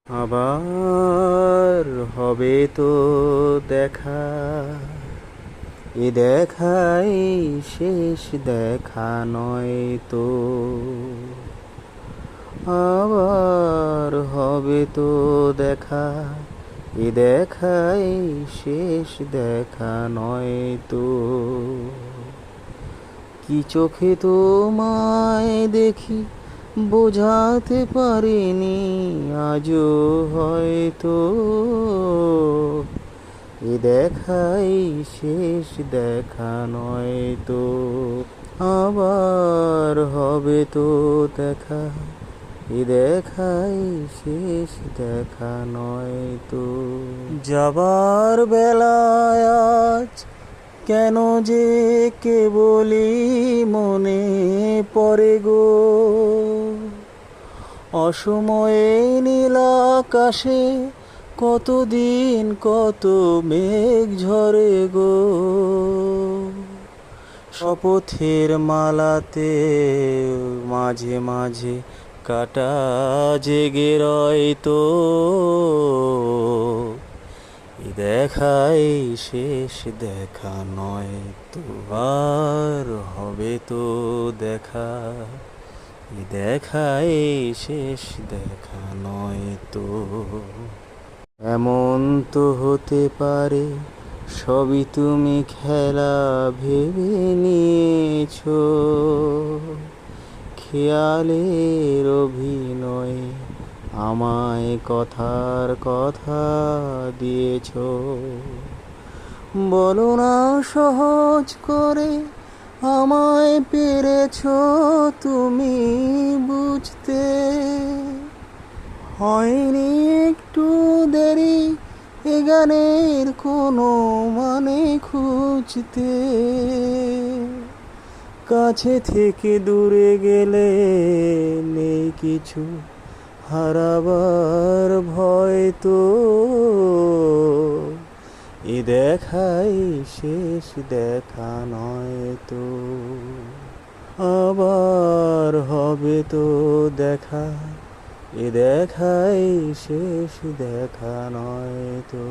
আবার হবে তো দেখা, এ দেখাই শেষ দেখা নয় তো। আবার হবে তো দেখা, এ দেখাই শেষ দেখা নয় তো। কি চোখে তোমায় দেখি বোঝাতে পারিনি আজও হয়তো, এ দেখাই শেষ দেখা নয় তো। আবার হবে তো দেখা, এ দেখাই শেষ দেখা নয় তো। যাবার বেলায় আজ কেন যে কেবলই মনে পড়ে গো, অসময়ে নীল আকাশে কতদিন কত মেঘ ঝরে গো। শপথের মালাতে মাঝে মাঝে কাটা জেগে রয় তো, এ দেখাই শেষ দেখা নয় তো। আর হবে তো দেখা, এ দেখাই শেষ দেখা নয় তো। এমন তো হতে পারে সবই তুমি খেলা ভেবে নিয়েছো, খেয়ালের অভিনয়ে আমায় কথার কথা দিয়েছো। বলো না সহজ করে আমায় পেরেছো তুমি বুঝতে, হয়নি একটু দেরি এ গানের কোনো মানে খুঁজতে। কাছে থেকে দূরে গেলে নেই কিছু হারাবার ভয় তো, এ দেখাই শেষ দেখা নয় তো। আবার হবে তো দেখা, এ দেখাই শেষ দেখা নয় তো।